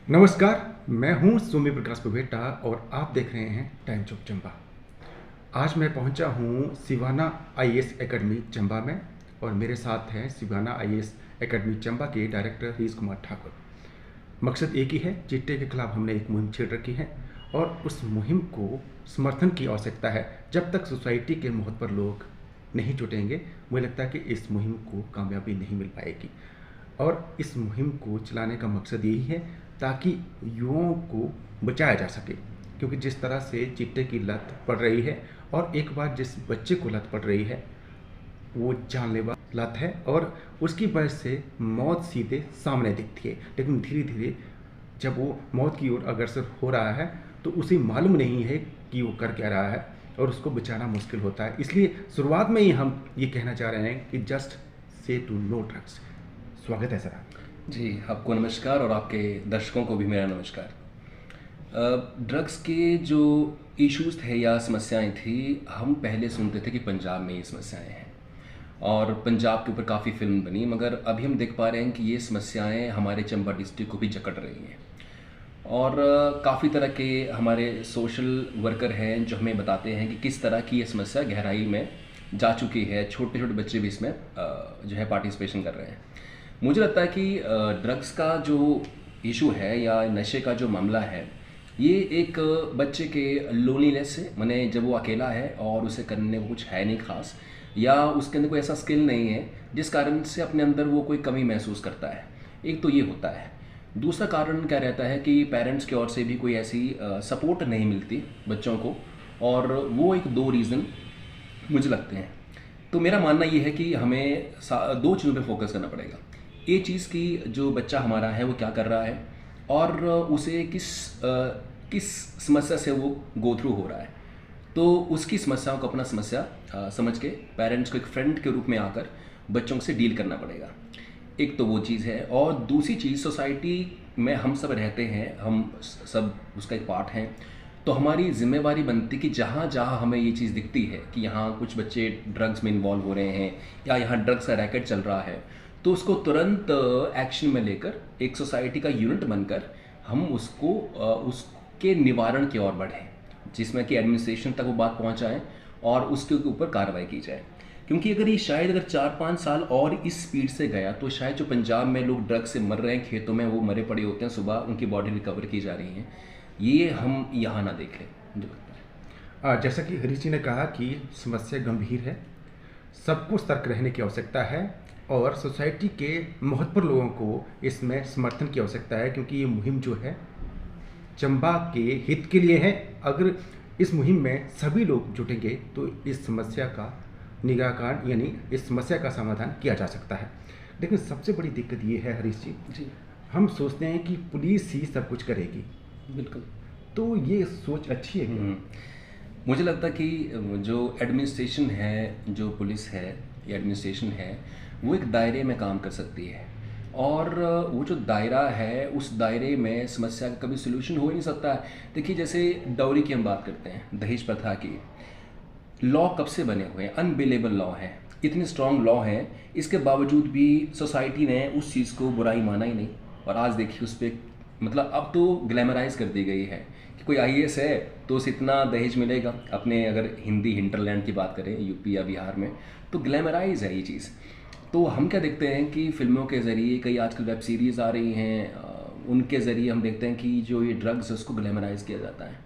नमस्कार। मैं हूं सोमी प्रकाश पवेटा और आप देख रहे हैं टाइम चौक चंबा। आज मैं पहुंचा हूं सिवाना आईएएस एकेडमी चंबा में और मेरे साथ हैं सिवाना आईएएस एकेडमी चंबा के डायरेक्टर हरीश कुमार ठाकुर। मकसद एक ही है, चिट्टे के खिलाफ हमने एक मुहिम छेड़ रखी है और उस मुहिम को समर्थन की आवश्यकता है। जब तक सोसाइटी के मोहत पर लोग नहीं जुटेंगे, मुझे लगता है कि इस मुहिम को कामयाबी नहीं मिल पाएगी। और इस मुहिम को चलाने का मकसद यही है ताकि युवाओं को बचाया जा सके, क्योंकि जिस तरह से चिट्टे की लत पड़ रही है और एक बार जिस बच्चे को लत पड़ रही है वो जानलेवा लत है और उसकी वजह से मौत सीधे सामने दिखती है, लेकिन धीरे धीरे जब वो मौत की ओर अग्रसर हो रहा है तो उसे मालूम नहीं है कि वो कर क्या रहा है और उसको बचाना मुश्किल होता है। इसलिए शुरुआत में ही हम ये कहना चाह रहे हैं कि just say to know drugs. स्वागत है सर। जी, आपको नमस्कार और आपके दर्शकों को भी मेरा नमस्कार। ड्रग्स के जो इश्यूज थे या समस्याएं थी, हम पहले सुनते थे कि पंजाब में ये समस्याएं हैं और पंजाब के ऊपर काफ़ी फिल्म बनी, मगर अभी हम देख पा रहे हैं कि ये समस्याएं हमारे चंबा डिस्ट्रिक्ट को भी जकड़ रही हैं और काफ़ी तरह के हमारे सोशल वर्कर हैं जो हमें बताते हैं कि किस तरह की ये समस्या गहराई में जा चुकी है। छोटे छोटे बच्चे भी इसमें जो है पार्टिसिपेशन कर रहे हैं। मुझे लगता है कि ड्रग्स का जो इशू है या नशे का जो मामला है, ये एक बच्चे के लोनलीनेस से, माने जब वो अकेला है और उसे करने को कुछ है नहीं खास, या उसके अंदर कोई ऐसा स्किल नहीं है जिस कारण से अपने अंदर वो कोई कमी महसूस करता है। एक तो ये होता है। दूसरा कारण क्या रहता है कि पेरेंट्स की ओर से भी कोई ऐसी सपोर्ट नहीं मिलती बच्चों को, और वो एक दो रीज़न मुझे लगते हैं। तो मेरा मानना ये है कि हमें दो चीज़ों पे फोकस करना पड़ेगा। ये चीज़ की जो बच्चा हमारा है वो क्या कर रहा है और उसे किस समस्या से वो गो थ्रू हो रहा है, तो उसकी समस्याओं को अपना समस्या समझ के पेरेंट्स को एक फ्रेंड के रूप में आकर बच्चों से डील करना पड़ेगा। एक तो वो चीज़ है, और दूसरी चीज़, सोसाइटी में हम सब रहते हैं, हम सब उसका एक पार्ट हैं, तो हमारी जिम्मेवारी बनती कि जहाँ जहाँ हमें ये चीज़ दिखती है कि यहाँ कुछ बच्चे ड्रग्स में इन्वॉल्व हो रहे हैं या यहाँ ड्रग्स का रैकेट चल रहा है, तो उसको तुरंत एक्शन में लेकर एक सोसाइटी का यूनिट बनकर हम उसके निवारण की ओर बढ़ें, जिसमें कि एडमिनिस्ट्रेशन तक वो बात पहुंचाएं और उसके ऊपर कार्रवाई की जाए। क्योंकि अगर 4-5 साल और इस स्पीड से गया तो शायद जो पंजाब में लोग ड्रग्स से मर रहे हैं, खेतों में वो मरे पड़े होते हैं, सुबह उनकी बॉडी रिकवर की जा रही है, ये हम यहाँ ना देख लें। मुझे लगता है जैसा कि हरीश जी ने कहा कि समस्या गंभीर है, सबको सतर्क रहने की आवश्यकता है और सोसाइटी के महत्वपूर्ण लोगों को इसमें समर्थन की आवश्यकता है, क्योंकि ये मुहिम जो है चंबा के हित के लिए है। अगर इस मुहिम में सभी लोग जुटेंगे तो इस समस्या का निराकरण यानी इस समस्या का समाधान किया जा सकता है। लेकिन सबसे बड़ी दिक्कत ये है हरीश जी, हम सोचते हैं कि पुलिस ही सब कुछ करेगी। बिल्कुल। तो ये सोच अच्छी है क्या? मुझे लगता है कि जो एडमिनिस्ट्रेशन है, जो पुलिस है या एडमिनिस्ट्रेशन है, वो एक दायरे में काम कर सकती है, और वो जो दायरा है उस दायरे में समस्या का कभी सोल्यूशन हो ही नहीं सकता है। देखिए, जैसे डाउरी की हम बात करते हैं, दहेज प्रथा की, लॉ कब से बने हुए हैं, अनबिलेबल लॉ है, इतने स्ट्रॉन्ग लॉ हैं, इसके बावजूद भी सोसाइटी ने उस चीज़ को बुराई माना ही नहीं। और आज देखिए उस पर मतलब अब तो ग्लैमराइज कर दी गई है कि कोई आईएएस है तो उसे इतना दहेज मिलेगा। अपने अगर हिंदी हिंटरलैंड की बात करें, यूपी या बिहार में, तो ग्लैमराइज है ये चीज़। तो हम क्या देखते हैं कि फिल्मों के ज़रिए, कई आजकल वेब सीरीज़ आ रही हैं, उनके ज़रिए हम देखते हैं कि जो ये ड्रग्स है उसको ग्लैमराइज किया जाता है,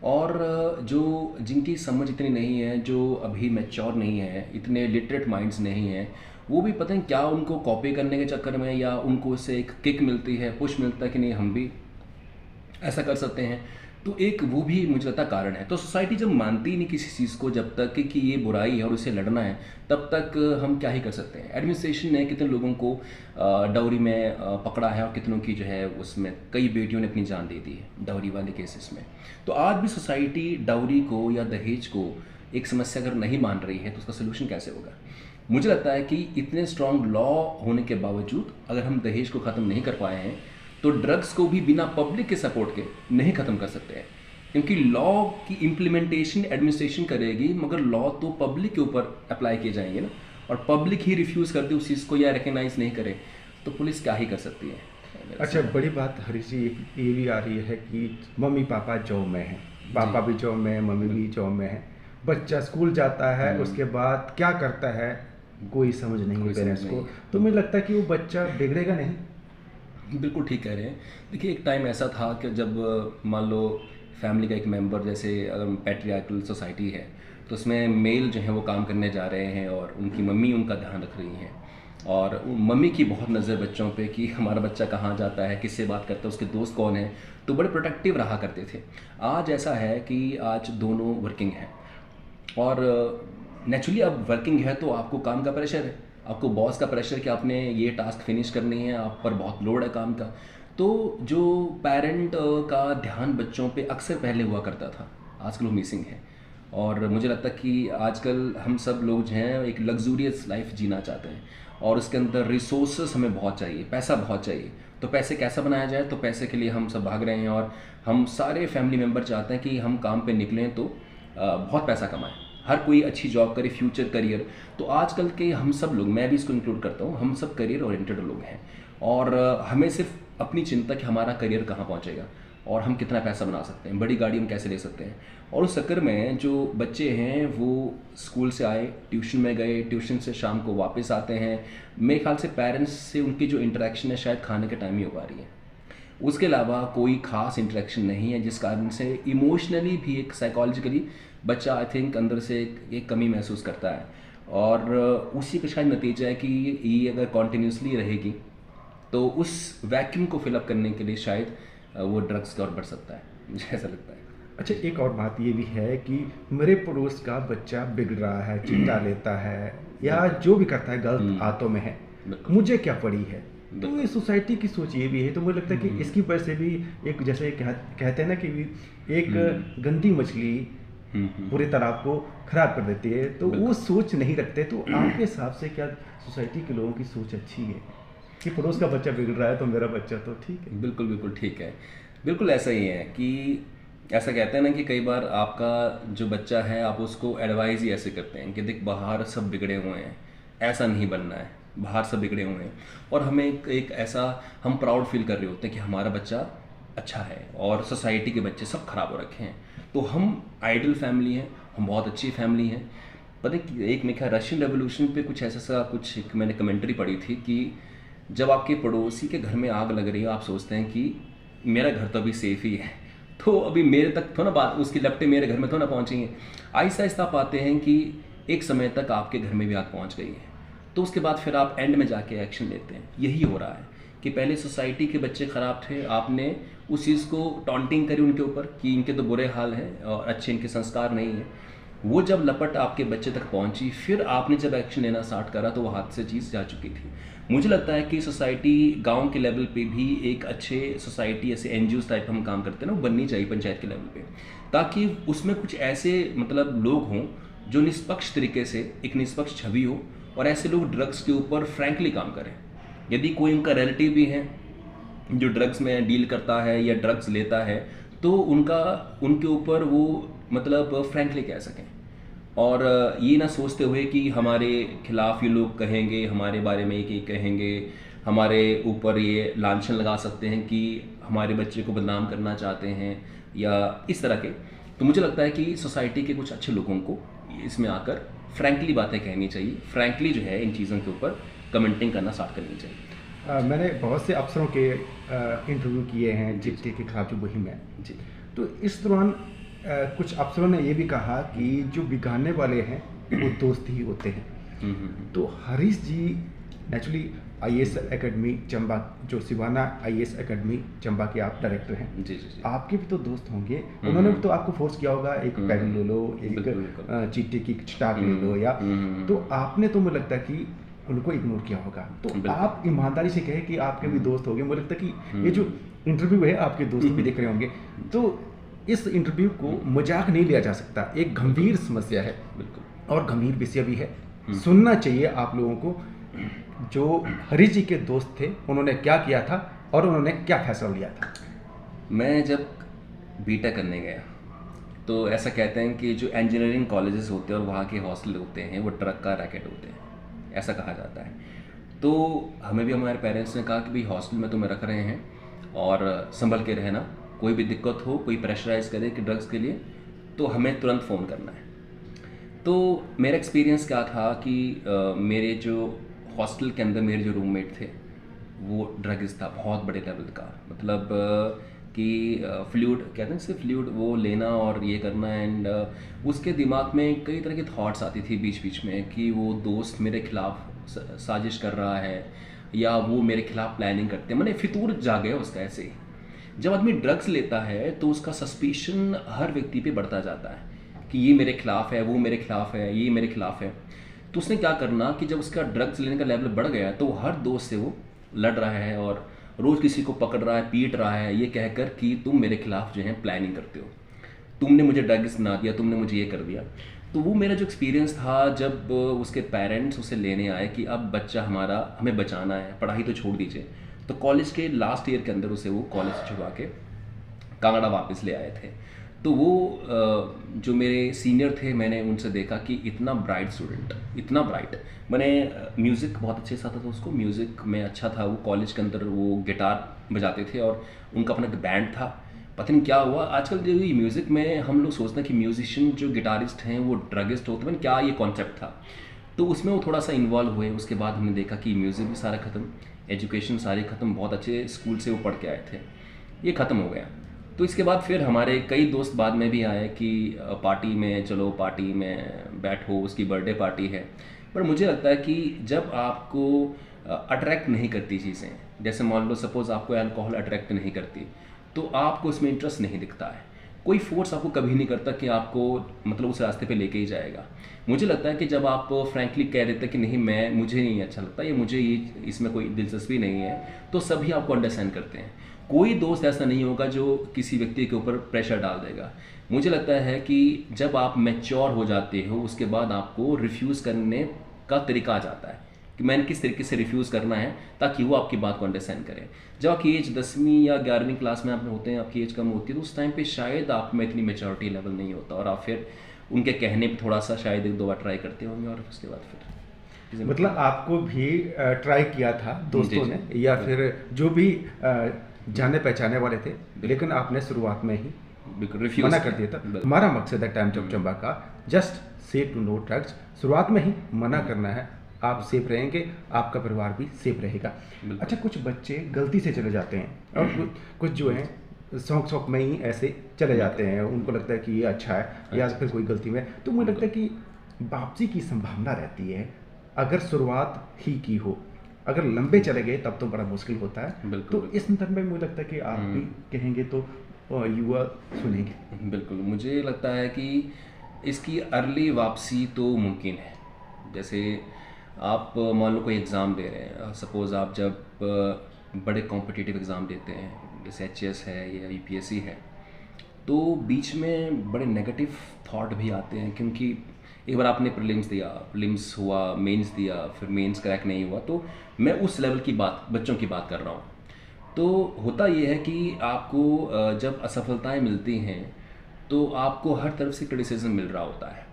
और जो जिनकी समझ इतनी नहीं है, जो अभी मैच्योर नहीं है, इतने लिटरेट माइंड्स नहीं हैं, वो भी पता नहीं क्या उनको कॉपी करने के चक्कर में या उनको इससे एक किक मिलती है, पुश मिलता है कि नहीं हम भी ऐसा कर सकते हैं, तो एक वो भी मुझे लगता कारण है। तो सोसाइटी जब मानती ही नहीं किसी चीज़ को, जब तक कि ये बुराई है और उसे लड़ना है, तब तक हम क्या ही कर सकते हैं। एडमिनिस्ट्रेशन ने कितने लोगों को डाउरी में पकड़ा है और कितनों की जो है उसमें कई बेटियों ने अपनी जान दे दी है डाउरी वाले केसेस में। तो आज भी सोसाइटी डाउरी को या दहेज को एक समस्या अगर नहीं मान रही है तो उसका सोल्यूशन कैसे होगा। मुझे लगता है कि इतने स्ट्रॉन्ग लॉ होने के बावजूद अगर हम दहेज को ख़त्म नहीं कर पाए हैं तो ड्रग्स को भी बिना पब्लिक के सपोर्ट के नहीं ख़त्म कर सकते हैं, क्योंकि लॉ की इम्प्लीमेंटेशन एडमिनिस्ट्रेशन करेगी, मगर लॉ तो पब्लिक के ऊपर अप्लाई किए जाएंगे ना, और पब्लिक ही रिफ्यूज़ कर दे उस चीज़ को या रिकग्नाइज नहीं करे तो पुलिस क्या ही कर सकती है। मेरे अच्छा, से। बड़ी बात हरीश जी ये भी आ रही है कि मम्मी पापा जॉब में हैं, जी। पापा भी जॉब में है, मम्मी भी बिल्कुल। जॉब में है। बच्चा स्कूल जाता है, हम्म। उसके बाद क्या करता है कोई समझ नहीं है कोई समझ पेरेंट्स नहीं को। है। तो मुझे लगता है कि वो बच्चा बिगड़ेगा नहीं। बिल्कुल ठीक कह रहे हैं। देखिए, एक टाइम ऐसा था कि जब मान लो फैमिली का एक मेंबर, जैसे अगर पैट्रियार्कल सोसाइटी है, तो उसमें मेल जो है वो काम करने जा रहे हैं और उनकी मम्मी उनका ध्यान रख रही हैं, और मम्मी की बहुत नज़र बच्चों पे कि हमारा बच्चा कहाँ जाता है, किससे बात करता है, उसके दोस्त कौन है, तो बड़े प्रोटेक्टिव रहा करते थे। आज ऐसा है कि आज दोनों वर्किंग हैं, और नेचुरली अब वर्किंग है तो आपको काम का प्रेशर है, आपको बॉस का प्रेशर कि आपने ये टास्क फिनिश करनी है, आप पर बहुत लोड है काम का। तो जो पेरेंट का ध्यान बच्चों पे अक्सर पहले हुआ करता था, आजकल वो मिसिंग है। और मुझे लगता है कि आजकल हम सब लोग जो हैं एक लग्जूरियस लाइफ जीना चाहते हैं, और उसके अंदर रिसोर्सेस हमें बहुत चाहिए, पैसा बहुत चाहिए। तो पैसे कैसा बनाया जाए, तो पैसे के लिए हम सब भाग रहे हैं, और हम सारे फैमिली मेम्बर चाहते हैं कि हम काम पे निकलें तो बहुत पैसा कमाएं, हर कोई अच्छी जॉब करे, फ्यूचर करियर। तो आजकल के हम सब लोग, मैं भी इसको इंक्लूड करता हूँ, हम सब करियर ओरिएंटेड लोग हैं, और हमें सिर्फ अपनी चिंता कि हमारा करियर कहाँ पहुँचेगा और हम कितना पैसा बना सकते हैं, बड़ी गाड़ी हम कैसे ले सकते हैं। और उस चक्कर में जो बच्चे हैं वो स्कूल से आए, ट्यूशन में गए, ट्यूशन से शाम को वापस आते हैं, मेरे ख्याल से पेरेंट्स से उनकी जो इंटरेक्शन है शायद खाने के टाइम ही हो पा रही है। उसके अलावा कोई खास इंटरेक्शन नहीं है, जिस कारण से इमोशनली भी, एक साइकोलॉजिकली बच्चा आई थिंक अंदर से एक कमी महसूस करता है। और उसी का शायद नतीजा है कि ये अगर कॉन्टीन्यूसली रहेगी तो उस वैक्यूम को फिलअप करने के लिए शायद वो ड्रग्स की ओर बढ़ सकता है, मुझे ऐसा लगता है। अच्छा, एक और बात ये भी है कि मेरे पड़ोस का बच्चा बिगड़ रहा है, चिट्टा लेता है या बिल्कुल। जो भी करता है गलत हम्म। आदतों में है, बिल्कुल। मुझे क्या पड़ी है। तो बिल्कुल। ये सोसाइटी की सोच ये भी है। तो मुझे लगता है कि इसकी वजह से भी एक, जैसे कहते हैं ना कि एक हम्म। गंदी मछली हम्म। पूरे तालाब को खराब कर देती है। तो वो बिल्कुल। सोच नहीं रखते। तो आपके हिसाब से क्या सोसाइटी के लोगों की सोच अच्छी है कि पड़ोस का बच्चा बिगड़ रहा है तो मेरा बच्चा तो ठीक है। बिल्कुल बिल्कुल ठीक है। बिल्कुल ऐसा ही है कि ऐसा कहते हैं ना कि कई बार आपका जो बच्चा है आप उसको एडवाइस ही ऐसे करते हैं कि देख बाहर सब बिगड़े हुए हैं, ऐसा नहीं बनना है, बाहर सब बिगड़े हुए हैं। और हमें एक ऐसा हम प्राउड फील कर रहे होते हैं कि हमारा बच्चा अच्छा है और सोसाइटी के बच्चे सब खराब हो रखे हैं। तो हम आइडल फैमिली हैं, हम बहुत अच्छी फैमिली हैं। पता है कि एक मेरे ख्याल रशियन रेवोल्यूशन पे कुछ ऐसा सा कुछ एक मैंने कमेंट्री पढ़ी थी कि जब आपके पड़ोसी के घर में आग लग रही है, आप सोचते हैं कि मेरा घर तो अभी सेफ ही है, तो अभी मेरे तक थोड़ा ना बात, उसकी लपटें मेरे घर में थोड़ा ना पहुँची हैं। आहिस्ता आहिस्ता पाते हैं कि एक समय तक आपके घर में भी आग पहुँच गई है, तो उसके बाद फिर आप एंड में जाके एक्शन लेते हैं। यही हो रहा है कि पहले सोसाइटी के बच्चे ख़राब थे, आपने उस चीज़ को टॉन्टिंग करी उनके ऊपर कि इनके तो बुरे हाल हैं और अच्छे इनके संस्कार नहीं हैं। वो जब लपट आपके बच्चे तक पहुंची, फिर आपने जब एक्शन लेना स्टार्ट करा तो वो हाथ से चीज़ जा चुकी थी। मुझे लगता है कि सोसाइटी गांव के लेवल पे भी एक अच्छे सोसाइटी, ऐसे एनजीओ टाइप हम काम करते हैं ना, वो बननी चाहिए पंचायत के लेवल पे, ताकि उसमें कुछ ऐसे मतलब लोग हों जो निष्पक्ष तरीके से, एक निष्पक्ष छवि हो, और ऐसे लोग ड्रग्स के ऊपर फ्रैंकली काम करें। यदि कोई उनका रिलेटिव भी है जो ड्रग्स में डील करता है या ड्रग्स लेता है, तो उनके ऊपर वो मतलब फ्रैंकली कह सकें, और ये ना सोचते हुए कि हमारे खिलाफ ये लोग कहेंगे, हमारे बारे में ये कहेंगे, हमारे ऊपर ये लांछन लगा सकते हैं कि हमारे बच्चे को बदनाम करना चाहते हैं या इस तरह के। तो मुझे लगता है कि सोसाइटी के कुछ अच्छे लोगों को इसमें आकर फ्रैंकली बातें कहनी चाहिए, फ्रैंकली जो है इन चीज़ों के ऊपर कमेंटिंग करना स्टार्ट करनी चाहिए। मैंने बहुत से अफसरों के इंटरव्यू किए हैं चिट्टे के खिलाफ जो मुहिम है। जी। तो इस दौरान कुछ अफसरों ने ये भी कहा कि जो बिगाड़ने वाले हैं वो दोस्त ही होते हैं। तो हरीश जी नेचुरली आईएएस एकेडमी चंबा, जो सिवाना आईएएस एकेडमी चंबा के आप डायरेक्टर हैं। जी जी जी। आपके भी तो दोस्त होंगे, उन्होंने भी तो आपको फोर्स किया होगा, एक पेन ले लो, बिल्कुल, एक बिल्कुल। चीटे की स्टाक ले लो, या तो आपने तो मुझे लगता है कि उनको इग्नोर किया होगा। तो बिल्कुल। आप ईमानदारी से कहें कि आपके भी दोस्त होंगे। मुझे लगता है कि ये जो इंटरव्यू है आपके दोस्त भी देख रहे होंगे। तो इस इंटरव्यू को मजाक नहीं लिया जा सकता, एक गंभीर समस्या है बिल्कुल। और गंभीर विषय भी है। सुनना चाहिए आप लोगों को। जो हरीश जी के दोस्त थे उन्होंने क्या किया था और उन्होंने क्या फैसला लिया था। मैं जब बीटेक करने गया तो ऐसा कहते हैं कि जो इंजीनियरिंग कॉलेजेस होते हैं और वहाँ के हॉस्टल होते हैं वो ट्रक का रैकेट होते हैं, ऐसा कहा जाता है। तो हमें भी हमारे पेरेंट्स ने कहा कि भाई हॉस्टल में तुम्हें रख रहे हैं और संभल के रहना, कोई भी दिक्कत हो, कोई प्रेशराइज करे कि ड्रग्स के लिए, तो हमें तुरंत फ़ोन करना है। तो मेरा एक्सपीरियंस क्या था कि मेरे जो हॉस्टल के अंदर मेरे जो रूममेट थे वो ड्रग्स था, बहुत बड़े लेवल का, मतलब कि फ्लूइड कहते हैं इसे, फ्लूइड वो लेना और ये करना। एंड उसके दिमाग में कई तरह की थॉट्स आती थी बीच बीच में कि वो दोस्त मेरे खिलाफ साजिश कर रहा है या वो मेरे खिलाफ प्लानिंग करते हैं। मैंने फितूर जा गया उसका ऐसे ही। जब आदमी ड्रग्स लेता है तो उसका सस्पिशन हर व्यक्ति पे बढ़ता जाता है कि ये मेरे खिलाफ है, वो मेरे खिलाफ है, ये मेरे खिलाफ है। तो उसने क्या करना कि जब उसका ड्रग्स लेने का लेवल बढ़ गया तो हर दोस्त से वो लड़ रहा है और रोज़ किसी को पकड़ रहा है, पीट रहा है, ये कहकर कि तुम मेरे खिलाफ जो है प्लानिंग करते हो, तुमने मुझे ड्रग्स बना दिया, तुमने मुझे ये कर दिया। तो वो मेरा जो एक्सपीरियंस था जब उसके पेरेंट्स उसे लेने आए कि अब बच्चा हमारा, हमें बचाना है, पढ़ाई तो छोड़ दीजिए। तो कॉलेज के लास्ट ईयर के अंदर उसे वो कॉलेज छुड़वा के कांगड़ा वापस ले आए थे। तो वो जो मेरे सीनियर थे, मैंने उनसे देखा कि इतना ब्राइट स्टूडेंट, इतना ब्राइट। मैंने म्यूज़िक बहुत अच्छे से आता था उसको, म्यूज़िक में अच्छा था वो, कॉलेज के अंदर वो गिटार बजाते थे और उनका अपना बैंड था। पता नहीं क्या हुआ, आजकल जो ये म्यूज़िक में हम लोग सोचते हैं कि म्यूजिशियन जो गिटारिस्ट हैं वो ड्रगिस्ट होते हैं, क्या ये कॉन्सेप्ट था। तो उसमें वो थोड़ा सा इन्वॉल्व हुए। उसके बाद हमने देखा कि म्यूज़िक भी सारा ख़त्म, एजुकेशन सारी ख़त्म, बहुत अच्छे स्कूल से वो पढ़ के आए थे, ये ख़त्म हो गया। तो इसके बाद फिर हमारे कई दोस्त बाद में भी आए कि पार्टी में चलो, पार्टी में बैठो, उसकी बर्थडे पार्टी है। पर मुझे लगता है कि जब आपको अट्रैक्ट नहीं करती चीज़ें, जैसे मान लो सपोज़ आपको अल्कोहल अट्रैक्ट नहीं करती, तो आपको इसमें इंटरेस्ट नहीं दिखता है। कोई फोर्स आपको कभी नहीं करता कि आपको मतलब उस रास्ते पे लेके ही जाएगा। मुझे लगता है कि जब आप फ्रैंकली कह देते हैं कि नहीं, मुझे नहीं अच्छा लगता, ये मुझे ये इसमें कोई दिलचस्पी नहीं है, तो सभी आपको अंडरस्टैंड करते हैं। कोई दोस्त ऐसा नहीं होगा जो किसी व्यक्ति के ऊपर प्रेशर डाल देगा। मुझे लगता है कि जब आप मैच्योर हो जाते हो उसके बाद आपको रिफ्यूज़ करने का तरीका आ जाता है कि मैंने किस तरीके से रिफ्यूज़ करना है ताकि वो आपकी बात को अंडरस्टैंड करें। जब आपकी एज 10वीं या 11वीं क्लास में आप होते हैं, आपकी एज कम होती है, तो उस टाइम पे शायद आप में इतनी मेच्योरिटी लेवल नहीं होता और आप फिर उनके कहने पे थोड़ा सा शायद एक दो बार ट्राई करते होंगे और उसके बाद फिर मतलब आपको भी ट्राई किया था दोस्तों ने या फिर जो भी जाने पहचाने वाले थे, लेकिन आपने शुरुआत में ही मना कर दिया था। हमारा मकसद है टाइम चौक चंबा का just say to know drugs, शुरुआत में ही मना करना है। आप सेफ रहेंगे, आपका परिवार भी सेफ रहेगा। अच्छा, कुछ बच्चे गलती से चले जाते हैं और कुछ जो हैं शौक में ही ऐसे चले जाते हैं, उनको लगता है कि ये अच्छा है या फिर कोई गलती में। तो मुझे लगता है कि वापसी की संभावना रहती है अगर शुरुआत ही की हो। अगर लंबे चले गए तब तो बड़ा मुश्किल होता है। तो इस संदर्भ में मुझे लगता है कि आप भी कहेंगे तो युवा सुनेंगे। बिल्कुल, मुझे लगता है कि इसकी अर्ली वापसी तो मुमकिन है। जैसे आप मान लो कोई एग्ज़ाम दे रहे हैं, सपोज़ आप जब बड़े कॉम्पिटिटिव एग्ज़ाम देते हैं, जैसे HS है या UPSC है, तो बीच में बड़े नेगेटिव थॉट भी आते हैं। क्योंकि एक बार आपने प्रीलिम्स दिया, प्रीलिम्स हुआ, मेंस दिया, फिर मेंस क्रैक नहीं हुआ, तो मैं उस लेवल की बात, बच्चों की बात कर रहा हूँ। तो होता ये है कि आपको जब असफलताएं मिलती हैं तो आपको हर तरफ से क्रिटिसिज्म मिल रहा होता है,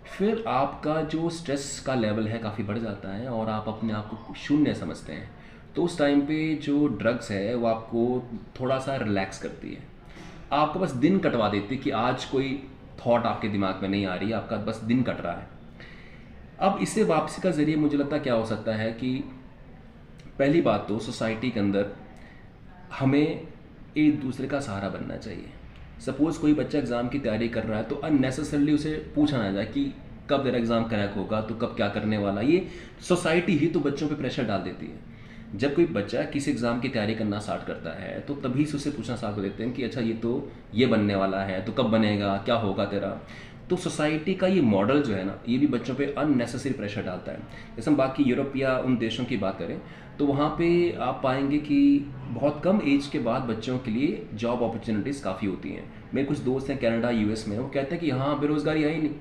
फिर आपका जो स्ट्रेस का लेवल है काफ़ी बढ़ जाता है और आप अपने आप को शून्य समझते हैं। तो उस टाइम पे जो ड्रग्स है वो आपको थोड़ा सा रिलैक्स करती है, आपका बस दिन कटवा देती है कि आज कोई थॉट आपके दिमाग में नहीं आ रही है, आपका बस दिन कट रहा है। अब इससे वापसी का ज़रिए मुझे लगता है क्या हो सकता है कि पहली बात तो सोसाइटी के अंदर हमें एक दूसरे का सहारा बनना चाहिए। सपोज़ कोई बच्चा एग्ज़ाम की तैयारी कर रहा है तो अननेसेसरली उसे पूछा ना जाए कि कब तेरा एग्ज़ाम क्रैक होगा, तो कब क्या करने वाला। ये सोसाइटी ही तो बच्चों पे प्रेशर डाल देती है। जब कोई बच्चा किसी एग्ज़ाम की तैयारी करना स्टार्ट करता है तो तभी से उसे पूछना स्टार्ट कर देते हैं कि अच्छा ये तो ये बनने वाला है, तो कब बनेगा, क्या होगा तेरा। तो सोसाइटी का ये मॉडल जो है ना, ये भी बच्चों पे अननेसेसरी प्रेशर डालता है। जैसे हम बाकी यूरोप या उन देशों की बात करें तो वहाँ पे आप पाएंगे कि बहुत कम एज के बाद बच्चों के लिए जॉब अपॉर्चुनिटीज़ काफ़ी होती हैं। मेरे कुछ दोस्त हैं कनाडा, US में, वो कहते हैं कि यहाँ बेरोज़गारी है ही नहीं।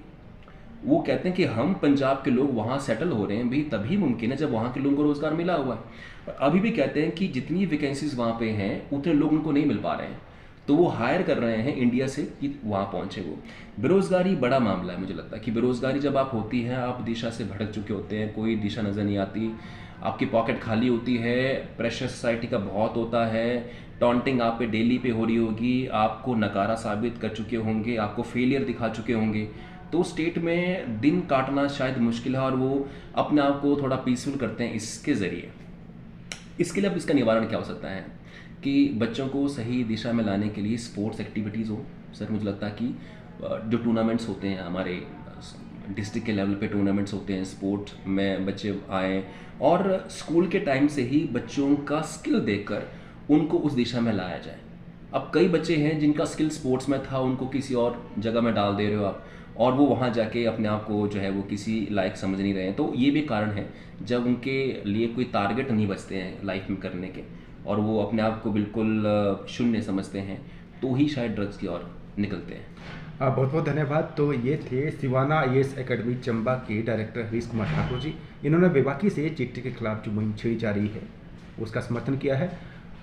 वो कहते हैं कि हम पंजाब के लोग वहाँ सेटल हो रहे हैं भी तभी मुमकिन है जब वहाँ के लोगों को रोज़गार मिला हुआ है। अभी भी कहते हैं कि जितनी वैकेंसीज वहाँ पे हैं उतने लोग उनको नहीं मिल पा रहे हैं, तो वो हायर कर रहे हैं इंडिया से कि वहाँ पहुँचे वो। बेरोज़गारी बड़ा मामला है। मुझे लगता है कि बेरोज़गारी जब आप होती है, आप दिशा से भटक चुके होते हैं, कोई दिशा नज़र नहीं आती, आपकी पॉकेट खाली होती है, प्रेशर सोसाइटी का बहुत होता है, टॉन्टिंग आप पे डेली पे हो रही होगी, आपको नकारा साबित कर चुके होंगे, आपको फेलियर दिखा चुके होंगे, तो स्टेट में दिन काटना शायद मुश्किल है और वो अपने आप को थोड़ा पीसफुल करते हैं इसके ज़रिए। इसके लिए अब इसका निवारण क्या हो सकता है कि बच्चों को सही दिशा में लाने के लिए स्पोर्ट्स एक्टिविटीज़ हो। सर मुझे लगता है कि जो टूर्नामेंट्स होते हैं हमारे डिस्ट्रिक्ट के लेवल पे टूर्नामेंट्स होते हैं, स्पोर्ट में बच्चे आएँ और स्कूल के टाइम से ही बच्चों का स्किल देखकर उनको उस दिशा में लाया जाए। अब कई बच्चे हैं जिनका स्किल स्पोर्ट्स में था, उनको किसी और जगह में डाल दे रहे हो आप, और वो वहाँ जाके अपने आप को जो है वो किसी लायक समझ नहीं रहे हैं। तो ये भी कारण है जब उनके लिए कोई टारगेट नहीं बचते हैं लाइफ में करने के और वो अपने आप को बिल्कुल शून्य समझते हैं, तो ही शायद ड्रग्स की ओर निकलते हैं। बहुत बहुत धन्यवाद। तो ये थे सिवाना आईएएस एकेडमी चंबा के डायरेक्टर हरीश कुमार ठाकुर जी। इन्होंने बेबाकी से चिट्ठी के खिलाफ जो मुहिम छेड़ी जा रही है उसका समर्थन किया है।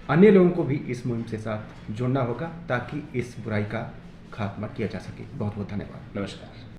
अन्य लोगों को भी इस मुहिम से साथ जुड़ना होगा ताकि इस बुराई का खात्मा किया जा सके। बहुत बहुत धन्यवाद। नमस्कार।